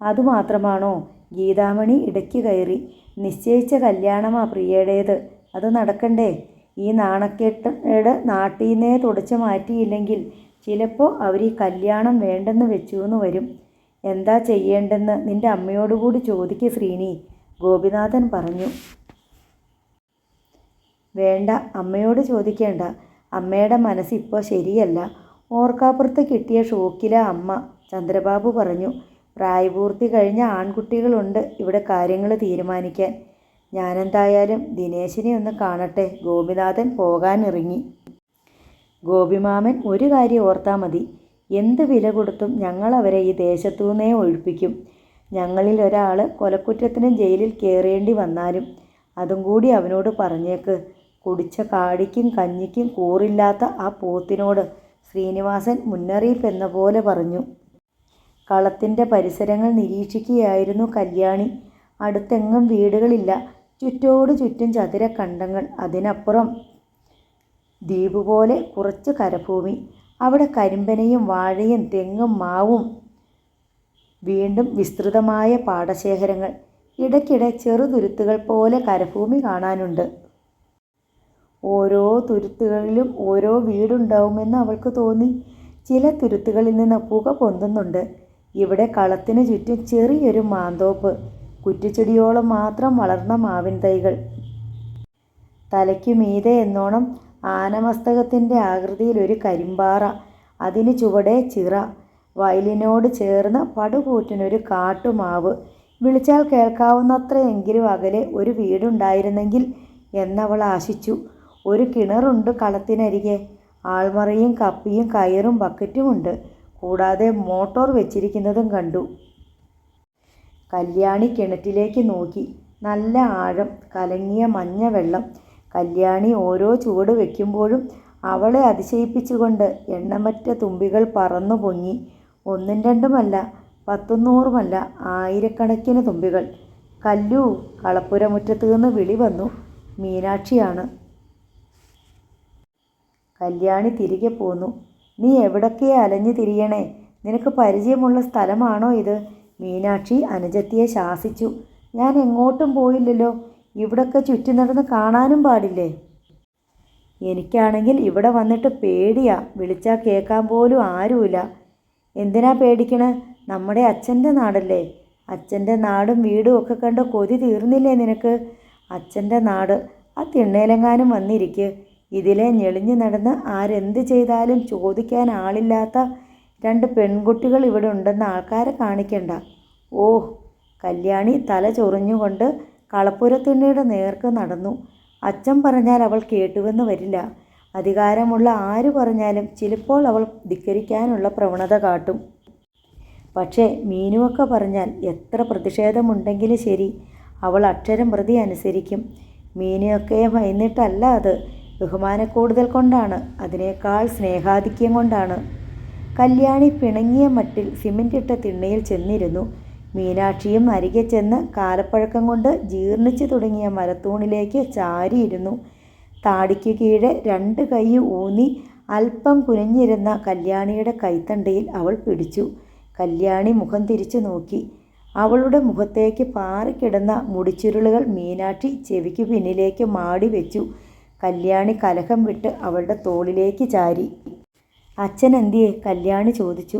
അതുമാത്രമാണോ? ഗീതാമണി ഇടയ്ക്ക് കയറി. നിശ്ചയിച്ച കല്യാണമാ പ്രിയയുടേത്, അത് നടക്കണ്ടേ? ഈ നാണക്കേട് നാട്ടിൽ നിന്നേ തുടച്ചു മാറ്റിയില്ലെങ്കിൽ ചിലപ്പോൾ അവർ ഈ കല്യാണം വേണ്ടെന്ന് വെച്ചു എന്ന് വരും. എന്താ ചെയ്യേണ്ടെന്ന് നിൻ്റെ അമ്മയോടുകൂടി ചോദിക്ക് ശ്രീനി, ഗോപിനാഥൻ പറഞ്ഞു. വേണ്ട, അമ്മയോട് ചോദിക്കേണ്ട. അമ്മയുടെ മനസ്സ് ഇപ്പോൾ ശരിയല്ല. ഓർക്കാപ്പുറത്ത് കിട്ടിയ ഷോക്കില അമ്മ, ചന്ദ്രബാബു പറഞ്ഞു. പ്രായപൂർത്തി കഴിഞ്ഞ ആൺകുട്ടികളുണ്ട് ഇവിടെ കാര്യങ്ങൾ തീരുമാനിക്കാൻ. ഞാനെന്തായാലും ദിനേശിനെ ഒന്ന് കാണട്ടെ. ഗോപിനാഥൻ പോകാനിറങ്ങി. ഗോപിമാമൻ ഒരു കാര്യം ഓർത്താൽ മതി, എന്ത് വില കൊടുത്തും ഞങ്ങളവരെ ഈ ദേശത്തുനിന്നേ ഒഴിപ്പിക്കും. ഞങ്ങളിൽ ഒരാൾ കൊലക്കുറ്റത്തിന് ജയിലിൽ കയറേണ്ടി വന്നാലും അതും കൂടി അവനോട് പറഞ്ഞേക്ക്. കുടിച്ച കാടിക്കും കഞ്ഞിക്കും കൂറില്ലാത്ത ആ പോത്തിനോട് ശ്രീനിവാസൻ മുന്നറിയിപ്പെന്ന പോലെ പറഞ്ഞു. കളത്തിൻ്റെ പരിസരങ്ങൾ നിരീക്ഷിക്കുകയായിരുന്നു കല്യാണി. അടുത്തെങ്ങും വീടുകളില്ല. ചുറ്റോട് ചുറ്റും ചതുരക്കണ്ടങ്ങൾ, അതിനപ്പുറം ദ്വീപ് പോലെ കുറച്ച് കരഭൂമി. അവിടെ കരിമ്പനയും വാഴയും തെങ്ങും മാവും. വീണ്ടും വിസ്തൃതമായ പാടശേഖരങ്ങൾ. ഇടയ്ക്കിടെ ചെറുതുരുത്തുകൾ പോലെ കരഭൂമി കാണാനുണ്ട്. ഓരോ തുരുത്തുകളിലും ഓരോ വീടുണ്ടാവുമെന്ന് അവൾക്ക് തോന്നി. ചില തുരുത്തുകളിൽ നിന്ന് പുക പൊന്തുന്നുണ്ട്. ഇവിടെ കളത്തിന് ചുറ്റും ചെറിയൊരു മാന്തോപ്പ്, കുറ്റിച്ചെടിയോളം മാത്രം വളർന്ന മാവിൻ തൈകൾ. തലയ്ക്കു മീതെ എന്നോണം ആനമസ്തകത്തിൻ്റെ ആകൃതിയിൽ ഒരു കരിമ്പാറ, അതിന് ചുവടെ ചിറ. വയലിനോട് ചേർന്ന് പടുകൂറ്റിനൊരു കാട്ടുമാവ്. വിളിച്ചാൽ കേൾക്കാവുന്നത്രയെങ്കിലും അകലെ ഒരു വീടുണ്ടായിരുന്നെങ്കിൽ എന്നവൾ ആശിച്ചു. ഒരു കിണറുണ്ട് കളത്തിനരികെ. ആൾമറയും കപ്പിയും കയറും ബക്കറ്റുമുണ്ട്. കൂടാതെ മോട്ടോർ വെച്ചിരിക്കുന്നതും കണ്ടു. കല്യാണി കിണറ്റിലേക്ക് നോക്കി. നല്ല ആഴം, കലങ്ങിയ മഞ്ഞ വെള്ളം. കല്യാണി ഓരോ ചുവട് വയ്ക്കുമ്പോഴും അവളെ അതിശയിപ്പിച്ചുകൊണ്ട് എണ്ണമറ്റ തുമ്പികൾ പറന്നു പൊങ്ങി. 1ഉം 2ഉമല്ല, 10ഉം 100ഉമല്ല, ആയിരക്കണക്കിന് തുമ്പികൾ. കല്ലു, കളപ്പുരമുറ്റത്ത് നിന്ന് വിളി വന്നു. മീനാക്ഷിയാണ്. കല്യാണി തിരികെ പോന്നു. നീ എവിടൊക്കെ അലഞ്ഞു തിരിയണേ? നിനക്ക് പരിചയമുള്ള സ്ഥലമാണോ ഇത്? മീനാക്ഷി അനുജത്തിയെ ശാസിച്ചു. ഞാൻ എങ്ങോട്ടും പോയില്ലല്ലോ. ഇവിടൊക്കെ ചുറ്റി നടന്ന് കാണാനും പാടില്ലേ? എനിക്കാണെങ്കിൽ ഇവിടെ വന്നിട്ട് പേടിയാ. വിളിച്ചാൽ കേൾക്കാൻ പോലും ആരുമില്ല. എന്തിനാ പേടിക്കണേ? നമ്മുടെ അച്ഛൻ്റെ നാടല്ലേ. അച്ഛൻ്റെ നാടും വീടും ഒക്കെ കണ്ട് കൊതി തീർന്നില്ലേ നിനക്ക്? അച്ഛൻ്റെ നാട്. ആ തിണ്ണേലെങ്ങാനും വന്നിരിക്കുക. ഇതിലെ ഞെളിഞ്ഞു നടന്ന് ആരെന്ത് ചെയ്താലും ചോദിക്കാൻ ആളില്ലാത്ത 2 പെൺകുട്ടികൾ ഇവിടെ ഉണ്ടെന്ന് ആൾക്കാരെ കാണിക്കണ്ട. ഓഹ്. കല്യാണി തല ചൊറിഞ്ഞുകൊണ്ട് കളപ്പുരത്തിണ്ണയുടെ നേർക്ക് നടന്നു. അച്ഛൻ പറഞ്ഞാൽ അവൾ കേട്ടുവെന്ന് വരില്ല. അധികാരമുള്ള ആര് പറഞ്ഞാലും ചിലപ്പോൾ അവൾ ധിക്കരിക്കാനുള്ള പ്രവണത കാട്ടും. പക്ഷേ മീനുവൊക്കെ പറഞ്ഞാൽ എത്ര പ്രതിഷേധമുണ്ടെങ്കിലും ശരി, അവൾ അക്ഷരം പ്രതി അനുസരിക്കും. മീനുവൊക്കെ ഭയന്നിട്ടല്ല, അത് ബഹുമാനക്കൂടുതൽ കൊണ്ടാണ്. അതിനേക്കാൾ സ്നേഹാധിക്യം കൊണ്ടാണ്. കല്യാണി പിണങ്ങിയ മട്ടിൽ സിമൻ്റിട്ട തിണ്ണയിൽ ചെന്നിരുന്നു. മീനാക്ഷിയും അരികെ ചെന്ന് കാലപ്പഴക്കം കൊണ്ട് ജീർണിച്ചു തുടങ്ങിയ മരത്തൂണിലേക്ക് ചാരിയിരുന്നു. താടിക്കു കീഴെ 2 കൈ ഊന്നി അല്പം കുനിഞ്ഞിരുന്ന കല്യാണിയുടെ കൈത്തണ്ടയിൽ അവൾ പിടിച്ചു. കല്യാണി മുഖം തിരിച്ചു നോക്കി. അവളുടെ മുഖത്തേക്ക് പാറിക്കിടന്ന മുടിച്ചുരുളുകൾ മീനാക്ഷി ചെവിക്കു പിന്നിലേക്ക് മാടി വെച്ചു. കല്യാണി കലഹം വിട്ട് അവളുടെ തോളിലേക്ക് ചാരി. അച്ഛൻ എന്തിയെ? കല്യാണി ചോദിച്ചു.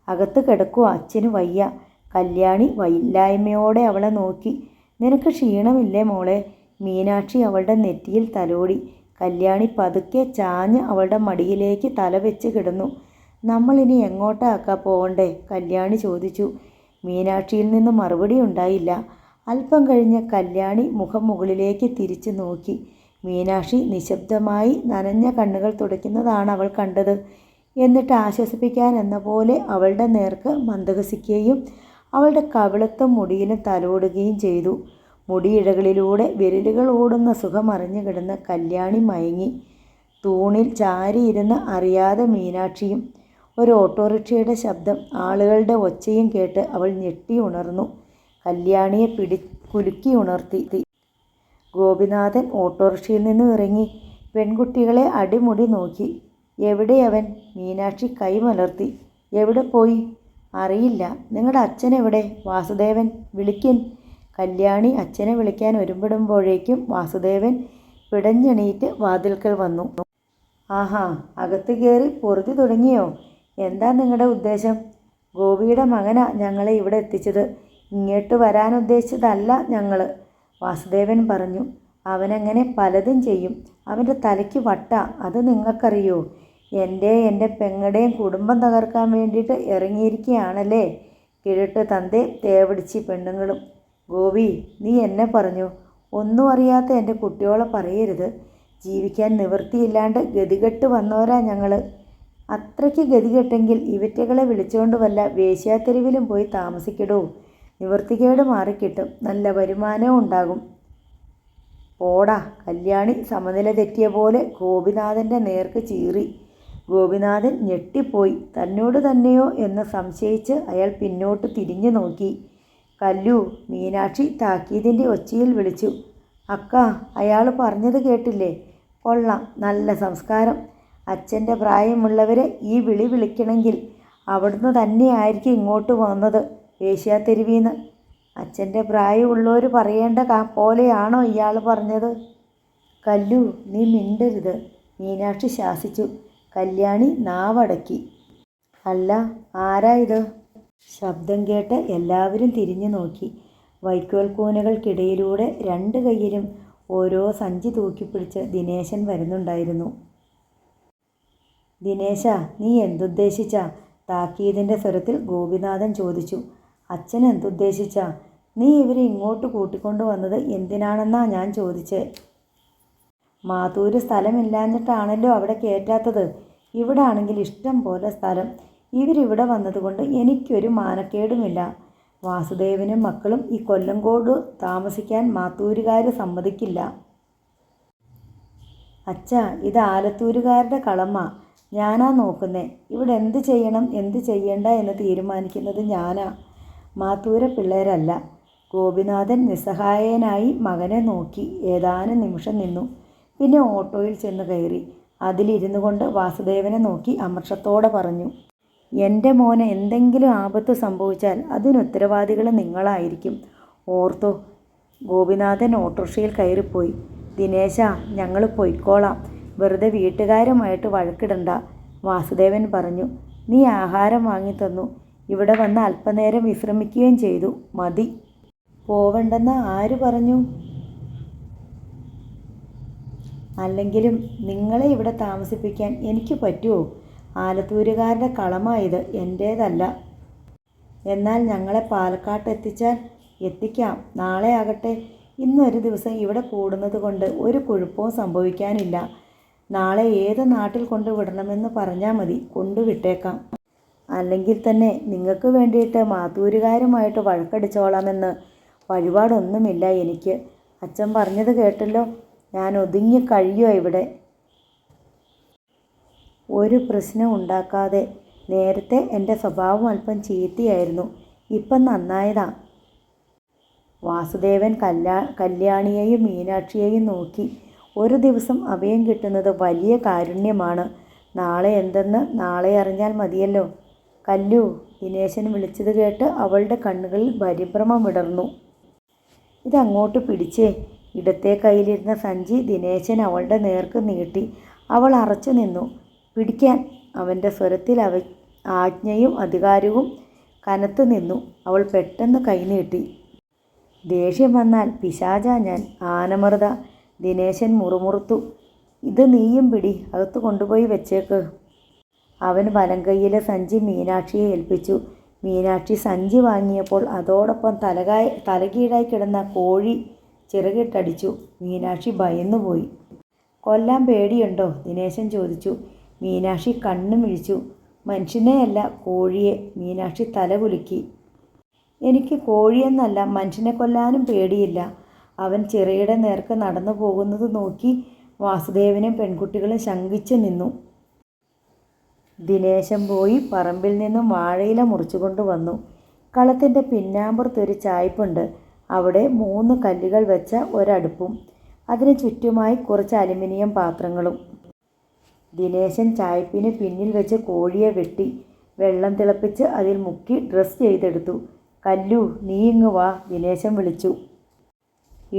അകത്ത് കിടക്കുവോ? അച്ഛന് വയ്യ. കല്യാണി വൈല്ലായ്മയോടെ അവളെ നോക്കി. നിനക്ക് ക്ഷീണമില്ലേ മോളെ? മീനാക്ഷി അവളുടെ നെറ്റിയിൽ തലോടി. കല്യാണി ചാഞ്ഞ് അവളുടെ മടിയിലേക്ക് തല വെച്ച് കിടന്നു. നമ്മളിനി എങ്ങോട്ടാക്കാ പോകണ്ടേ? കല്യാണി ചോദിച്ചു. മീനാക്ഷിയിൽ നിന്ന് മറുപടി ഉണ്ടായില്ല. അല്പം കഴിഞ്ഞ് കല്യാണി മുഖം മുകളിലേക്ക് തിരിച്ചു നോക്കി. മീനാക്ഷി നിശബ്ദമായി നനഞ്ഞ കണ്ണുകൾ തുടയ്ക്കുന്നതാണ് അവൾ കണ്ടത്. എന്നിട്ട് ആശ്വസിപ്പിക്കാൻ എന്ന പോലെ അവളുടെ നേർക്ക് മന്ദഹസിക്കുകയും അവളുടെ കവിളത്തും മുടിയിലും തലോടുകയും ചെയ്തു. മുടിയിഴകളിലൂടെ വിരലുകൾ ഓടുന്ന സുഖം അറിഞ്ഞു കിടന്ന് കല്യാണി മയങ്ങി. തൂണിൽ ചാരിയിരുന്ന് അറിയാതെ മീനാക്ഷിയും. ഒരു ഓട്ടോറിക്ഷയുടെ ശബ്ദം, ആളുകളുടെ ഒച്ചയും കേട്ട് അവൾ ഞെട്ടി ഉണർന്നു. കല്യാണിയെ കുലുക്കി ഉണർത്തി. ഗോപിനാഥൻ ഓട്ടോറിക്ഷയിൽ നിന്ന് ഇറങ്ങി പെൺകുട്ടികളെ അടിമുടി നോക്കി. എവിടെയവൻ? മീനാക്ഷി കൈമലർത്തി. എവിടെ പോയി? അറിയില്ല. നിങ്ങളുടെ അച്ഛൻ എവിടെ? വാസുദേവൻ, വിളിക്കിൻ. കല്യാണി അച്ഛനെ വിളിക്കാൻ ഒരുമ്പിടുമ്പോഴേക്കും വാസുദേവൻ പിടഞ്ഞെണീറ്റ് വാതിൽക്കൽ വന്നു. ആഹാ, അകത്ത് കയറി പൊറുതി തുടങ്ങിയോ? എന്താ നിങ്ങളുടെ ഉദ്ദേശം? ഗോപിയുടെ മകനാ ഞങ്ങളെ ഇവിടെ എത്തിച്ചത്. ഇങ്ങോട്ട് വരാനുദ്ദേശിച്ചതല്ല ഞങ്ങൾ, വാസുദേവൻ പറഞ്ഞു. അവനങ്ങനെ പലതും ചെയ്യും. അവൻ്റെ തലയ്ക്ക് വട്ട, അത് നിങ്ങൾക്കറിയോ? എൻ്റെ പെങ്ങളുടെയും കുടുംബം തകർക്കാൻ വേണ്ടിയിട്ട് ഇറങ്ങിയിരിക്കുകയാണല്ലേ കിഴട്ട് തന്തേ തേവടിച്ച് പെണ്ണുങ്ങളും. ഗോപി, നീ എന്നെ പറഞ്ഞു. ഒന്നും അറിയാത്ത എൻ്റെ കുട്ടിയോളെ പറയരുത്. ജീവിക്കാൻ നിവൃത്തിയില്ലാണ്ട് ഗതികെട്ട് വന്നവരാ ഞങ്ങൾ. അത്രയ്ക്ക് ഗതികെട്ടെങ്കിൽ ഇവറ്റകളെ വിളിച്ചുകൊണ്ട് വല്ല വേശ്യാത്തെരുവിലും പോയി താമസിക്കടോ. നിവൃത്തികേട് മാറിക്കിട്ടും, നല്ല വരുമാനവും ഉണ്ടാകും. പോടാ. കല്യാണി സമനില തെറ്റിയ പോലെ ഗോപിനാഥൻ്റെ നേർക്ക് ചീറി. ഗോപിനാഥൻ ഞെട്ടിപ്പോയി. തന്നോട് തന്നെയോ എന്ന് സംശയിച്ച് അയാൾ പിന്നോട്ട് തിരിഞ്ഞു നോക്കി. കല്ലു, മീനാക്ഷി താക്കീതിൻ്റെ ഒച്ചയിൽ വിളിച്ചു. അക്ക, അയാൾ പറഞ്ഞത് കേട്ടില്ലേ? കൊള്ളാം, നല്ല സംസ്കാരം. അച്ഛൻ്റെ പ്രായമുള്ളവരെ ഈ വിളിക്കണമെങ്കിൽ അവിടുന്ന് തന്നെയായിരിക്കും ഇങ്ങോട്ട് വന്നത്, വേശ്യാത്തെരുവീന്ന്. അച്ഛൻ്റെ പ്രായമുള്ളവർ പറയേണ്ട പോലെയാണോ ഇയാൾ പറഞ്ഞത്? കല്ലു, നീ മിണ്ടരുത്, മീനാക്ഷി ശാസിച്ചു. കല്യാണി നാവടക്കി. അല്ല, ആരാ ഇത്? ശബ്ദം കേട്ട് എല്ലാവരും തിരിഞ്ഞു നോക്കി. വൈക്കോൽ കൂനകൾക്കിടയിലൂടെ 2 കൈയിലും ഓരോ സഞ്ചി തൂക്കിപ്പിടിച്ച് ദിനേശൻ വരുന്നുണ്ടായിരുന്നു. ദിനേശ, നീ എന്തുദ്ദേശിച്ചാ? താക്കീതിൻ്റെ സ്വരത്തിൽ ഗോപിനാഥൻ ചോദിച്ചു. അച്ഛൻ എന്തുദ്ദേശിച്ചാ? നീ ഇവരെ ഇങ്ങോട്ട് കൂട്ടിക്കൊണ്ടു വന്നത് എന്തിനാണെന്നാ ഞാൻ ചോദിച്ചേ. മാത്തൂര് സ്ഥലമില്ലാഞ്ഞിട്ടാണല്ലോ അവിടെ കയറ്റാത്തത്. ഇവിടെ ആണെങ്കിൽ ഇഷ്ടം പോലെ സ്ഥലം. ഇവരിവിടെ വന്നതുകൊണ്ട് എനിക്കൊരു മാനക്കേടുമില്ല. വാസുദേവനും മക്കളും ഈ കൊല്ലങ്കോട് താമസിക്കാൻ മാത്തൂരുകാർ സമ്മതിക്കില്ല. അച്ഛാ, ഇത് ആലത്തൂരുകാരുടെ കളമാ. ഞാനാ നോക്കുന്നേ. ഇവിടെ എന്ത് ചെയ്യണം എന്ത് ചെയ്യണ്ട എന്ന് തീരുമാനിക്കുന്നത് ഞാനാ, മാത്തൂരെ പിള്ളേരല്ല. ഗോപിനാഥൻ നിസ്സഹായനായി മകനെ നോക്കി ഏതാനും നിമിഷം നിന്നു. പിന്നെ ഓട്ടോയിൽ ചെന്ന് കയറി. അതിലിരുന്നു കൊണ്ട് വാസുദേവനെ നോക്കി അമർഷത്തോടെ പറഞ്ഞു, എൻ്റെ മോന് എന്തെങ്കിലും ആപത്ത് സംഭവിച്ചാൽ അതിനുത്തരവാദികൾ നിങ്ങളായിരിക്കും. ഓർത്തോ. ഗോപിനാഥൻ ഓട്ടോറിക്ഷയിൽ കയറിപ്പോയി. ദിനേശ, ഞങ്ങൾ പൊയ്ക്കോളാം. വെറുതെ വീട്ടുകാരുമായിട്ട് വഴക്കിടണ്ട, വാസുദേവൻ പറഞ്ഞു. നീ ആഹാരം വാങ്ങിത്തന്നു. ഇവിടെ വന്ന് അല്പനേരം വിശ്രമിക്കുകയും ചെയ്തു. മതി. പോവണ്ടെന്ന് ആര് പറഞ്ഞു? അല്ലെങ്കിലും നിങ്ങളെ ഇവിടെ താമസിപ്പിക്കാൻ എനിക്ക് പറ്റുമോ? ആലത്തൂരുകാരുടെ കളമായത്, എൻ്റേതല്ല. എന്നാൽ ഞങ്ങളെ പാലക്കാട്ട് എത്തിക്കാം. നാളെ ആകട്ടെ. ഇന്നൊരു ദിവസം ഇവിടെ കൂടുന്നത് കൊണ്ട് ഒരു കുഴപ്പവും സംഭവിക്കാനില്ല. നാളെ ഏത് നാട്ടിൽ കൊണ്ടുവിടണമെന്ന് പറഞ്ഞാൽ മതി, കൊണ്ടുവിട്ടേക്കാം. അല്ലെങ്കിൽ തന്നെ നിങ്ങൾക്ക് വേണ്ടിയിട്ട് മാത്തൂരുകാരുമായിട്ട് വഴക്കടിച്ചോളാമെന്ന് വഴിപാടൊന്നുമില്ല എനിക്ക്. അച്ഛൻ പറഞ്ഞത് കേട്ടല്ലോ. ഞാൻ ഒതുങ്ങി കഴിയുക ഇവിടെ. ഒരു പ്രശ്നം ഉണ്ടാക്കാതെ. നേരത്തെ എൻ്റെ സ്വഭാവം അല്പം ചീത്തയായിരുന്നു, ഇപ്പം നന്നായതാ. വാസുദേവൻ കല്യാണിയെയും മീനാക്ഷിയെയും നോക്കി. ഒരു ദിവസം അഭയം കിട്ടുന്നത് വലിയ കാരുണ്യമാണ്. നാളെ എന്തെന്ന് നാളെ അറിഞ്ഞാൽ മതിയല്ലോ. കല്ലു, ദിനേശൻ വിളിച്ചത് കേട്ട് അവളുടെ കണ്ണുകളിൽ പരിഭ്രമം വിടർന്നു. ഇതങ്ങോട്ട് പിടിച്ചേ. ഇടത്തെ കയ്യിലിരുന്ന സഞ്ചി ദിനേശൻ അവളുടെ നേർക്ക് നീട്ടി. അവൾ അറച്ചു നിന്നു. പിടിക്കാൻ. അവൻ്റെ സ്വരത്തിൽ ആജ്ഞയും അധികാരവും കനത്തു നിന്നു. അവൾ പെട്ടെന്ന് കൈനീട്ടി. ദേഷ്യം വന്നാൽ പിശാചാ ഞാൻ, ആനമൃത. ദിനേശൻ മുറുമുറുത്തു. ഇത് നീയും പിടി, അകത്ത് കൊണ്ടുപോയി വെച്ചേക്ക്. അവൻ വലങ്കൈയിലെ സഞ്ചി മീനാക്ഷിയെ ഏൽപ്പിച്ചു. മീനാക്ഷി സഞ്ചി വാങ്ങിയപ്പോൾ അതോടൊപ്പം തലകീഴായി കിടന്ന കോഴി ചിറകിട്ടടിച്ചു. മീനാക്ഷി ഭയന്നുപോയി. കൊല്ലാൻ പേടിയുണ്ടോ? ദിനേശൻ ചോദിച്ചു. മീനാക്ഷി കണ്ണു മിഴിച്ചു. മനുഷ്യനെയല്ല, കോഴിയെ. മീനാക്ഷി തല കുലുക്കി. എനിക്ക് കോഴിയെന്നല്ല, മനുഷ്യനെ കൊല്ലാനും പേടിയില്ല. അവൻ ചിറയുടെ നേർക്ക് നടന്നു പോകുന്നത് നോക്കി വാസുദേവനും പെൺകുട്ടികളും ശങ്കിച്ചു നിന്നു. ദിനേശൻ പോയി പറമ്പിൽ നിന്നും വാഴയില മുറിച്ചുകൊണ്ട് വന്നു. കളത്തിൻ്റെ പിന്നാമ്പുറത്തൊരു ചായ്പുണ്ട്. അവിടെ 3 കല്ലുകൾ വെച്ച ഒരടുപ്പും അതിന് ചുറ്റുമായി കുറച്ച് അലുമിനിയം പാത്രങ്ങളും. ദിനേശൻ ചായ്പിന് പിന്നിൽ വെച്ച് കോഴിയെ വെട്ടി വെള്ളം തിളപ്പിച്ച് അതിൽ മുക്കി ഡ്രസ് ചെയ്തെടുത്തു. കല്ലു, നീ ഇങ്ങ് വാ, ദിനേശൻ വിളിച്ചു.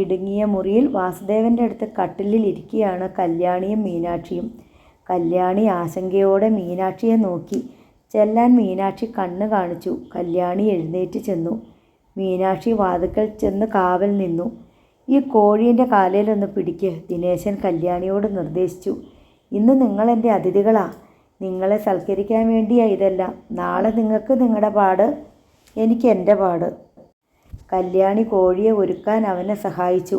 ഇടുങ്ങിയ മുറിയിൽ വാസുദേവൻ്റെ അടുത്ത് കട്ടിലിൽ ഇരിക്കുകയാണ് കല്യാണിയും മീനാക്ഷിയും. കല്യാണി ആശങ്കയോടെ മീനാക്ഷിയെ നോക്കി. ചെല്ലാൻ മീനാക്ഷി കണ്ണ് കാണിച്ചു. കല്യാണി എഴുന്നേറ്റ് ചെന്നു. മീനാക്ഷി വാതിക്കൽ ചെന്ന് കാവൽ നിന്നു. ഈ കോഴീൻ്റെ കാലയിലൊന്ന് പിടിക്ക്, ദിനേശൻ കല്യാണിയോട് നിർദ്ദേശിച്ചു. ഇന്ന് നിങ്ങൾ എൻ്റെ അതിഥികളാ. നിങ്ങളെ സൽക്കരിക്കാൻ വേണ്ടിയാ ഇതെല്ലാം. നാളെ നിങ്ങൾക്ക് നിങ്ങളുടെ പാട്, എനിക്ക് എൻ്റെ പാട്. കല്യാണി കോഴിയെ ഒരുക്കാൻ അവനെ സഹായിച്ചു.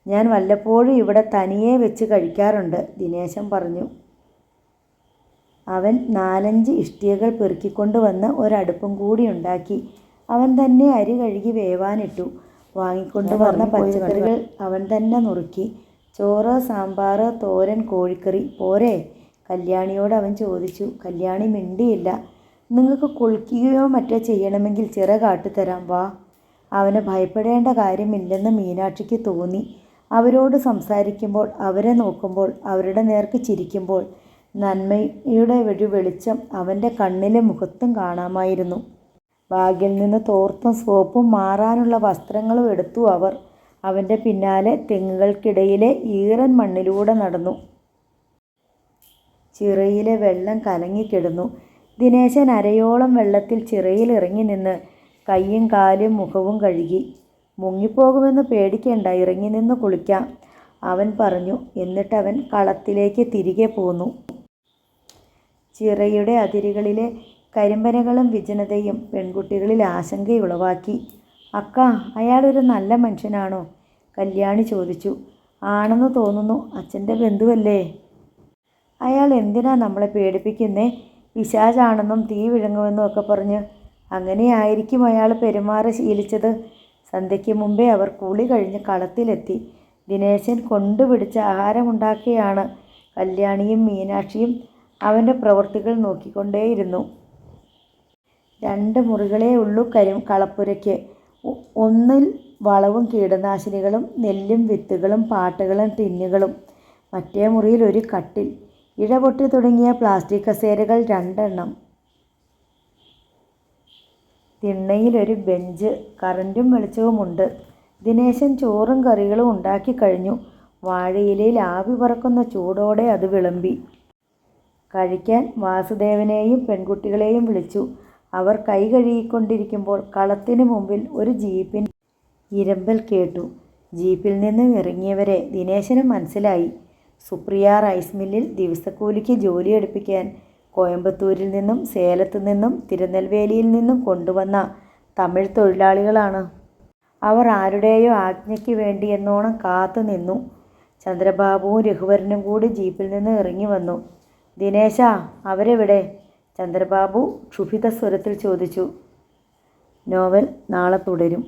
ഞാൻ വല്ലപ്പോഴും ഇവിടെ തനിയെ വെച്ച് കഴിക്കാറുണ്ട്, ദിനേശൻ പറഞ്ഞു. അവൻ 4-5 ഇഷ്ടികകൾ പെറുക്കിക്കൊണ്ട് വന്ന് ഒരടുപ്പും കൂടി ഉണ്ടാക്കി. അവൻ തന്നെ അരി കഴുകി വേവാനിട്ടു. വാങ്ങിക്കൊണ്ട് വന്ന പച്ചക്കറികൾ അവൻ തന്നെ നുറുക്കി. ചോറ്, സാമ്പാർ, തോരൻ, കോഴിക്കറി പോരെ? കല്യാണിയോട് അവൻ ചോദിച്ചു. കല്യാണി മിണ്ടിയില്ല. നിങ്ങൾക്ക് കുളിക്കുകയോ മറ്റോ ചെയ്യണമെങ്കിൽ ചിറ കാട്ടിത്തരാം, വാ. അവന് ഭയപ്പെടേണ്ട കാര്യമില്ലെന്ന് മീനാക്ഷിക്ക് തോന്നി. അവരോട് സംസാരിക്കുമ്പോൾ, അവരെ നോക്കുമ്പോൾ, അവരുടെ നേർക്ക് ചിരിക്കുമ്പോൾ നന്മയുടെ ഒരു വെളിച്ചം അവൻ്റെ കണ്ണിലെ മുഖത്തും കാണാമായിരുന്നു. ബാഗിൽ നിന്ന് തോർത്തും സോപ്പും മാറാനുള്ള വസ്ത്രങ്ങളും എടുത്തു അവർ. അവൻ്റെ പിന്നാലെ തെങ്ങുകൾക്കിടയിലെ ഈറൻ മണ്ണിലൂടെ നടന്നു. ചിറയിലെ വെള്ളം കലങ്ങിക്കിടന്നു. ദിനേശൻ അരയോളം വെള്ളത്തിൽ ചിറയിൽ ഇറങ്ങി നിന്ന് കൈയും കാലും മുഖവും കഴുകി. മുങ്ങിപ്പോകുമെന്ന് പേടിക്കേണ്ട, ഇറങ്ങി നിന്ന് കുളിക്കാം, അവൻ പറഞ്ഞു. എന്നിട്ടവൻ കളത്തിലേക്ക് തിരികെ പോന്നു. ചിറയുടെ അതിരുകളിലെ കരിമ്പനകളും വിജനതയും പെൺകുട്ടികളിൽ ആശങ്കയുളവാക്കി. അക്ക, അയാളൊരു നല്ല മനുഷ്യനാണോ? കല്യാണി ചോദിച്ചു. ആണെന്ന് തോന്നുന്നു. അച്ഛൻ്റെ ബന്ധുവല്ലേ? അയാൾ എന്തിനാ നമ്മളെ പേടിപ്പിക്കുന്നേ? പിശാചാണെന്നും തീ വിഴുങ്ങുമെന്നും ഒക്കെ പറഞ്ഞ്. അങ്ങനെയായിരിക്കും അയാൾ പെരുമാറി ശീലിച്ചത്. സന്ധ്യയ്ക്ക് മുമ്പേ അവർ കുളി കഴിഞ്ഞ് കളത്തിലെത്തി. ദിനേശൻ കൊണ്ടുപിടിച്ച ആഹാരമുണ്ടാക്കിയാണ്. കല്യാണിയും മീനാക്ഷിയും അവൻ്റെ പ്രവൃത്തികൾ നോക്കിക്കൊണ്ടേയിരുന്നു. 2 മുറികളേ ഉള്ളൂ കളപ്പുരയ്ക്ക്. ഒന്നിൽ വളവും കീടനാശിനികളും നെല്ലും വിത്തുകളും പാട്ടകളും ടിന്നുകളും. മറ്റേ മുറിയിൽ ഒരു കട്ടിൽ. ഇഴപൊട്ടി തുടങ്ങിയ പ്ലാസ്റ്റിക് കസേരകൾ 2 തിണ്ണയിലൊരു ബെഞ്ച്. കറൻറ്റും വെളിച്ചവുമുണ്ട്. ദിനേശൻ ചോറും കറികളും ഉണ്ടാക്കി കഴിഞ്ഞു. വാഴയിലയിൽ ആവി പറക്കുന്ന ചൂടോടെ അത് വിളമ്പി. കഴിക്കാൻ വാസുദേവനെയും പെൺകുട്ടികളെയും വിളിച്ചു. അവർ കൈ കഴുകിക്കൊണ്ടിരിക്കുമ്പോൾ കളത്തിനു മുമ്പിൽ ഒരു ജീപ്പിൻ്റെ ഇരമ്പൽ കേട്ടു. ജീപ്പിൽ നിന്നും ഇറങ്ങിയവരെ ദിനേശന് മനസ്സിലായി. സുപ്രിയ റൈസ് മില്ലിൽ ദിവസക്കൂലിക്ക് ജോലിയെടുപ്പിക്കാൻ കോയമ്പത്തൂരിൽ നിന്നും സേലത്തു നിന്നും തിരുനെൽവേലിയിൽ നിന്നും കൊണ്ടുവന്ന തമിഴ് തൊഴിലാളികളാണ്. അവർ ആരുടെയോ ആജ്ഞയ്ക്ക് വേണ്ടിയെന്നോണം കാത്തു നിന്നു. ചന്ദ്രബാബുവും രഘുവരനും കൂടി ജീപ്പിൽ നിന്ന് ഇറങ്ങി വന്നു. ദിനേശാ, അവരെവിടെ? ചന്ദ്രബാബു ക്ഷുഭിത സ്വരത്തിൽ ചോദിച്ചു. നോവൽ നാളെ തുടരും.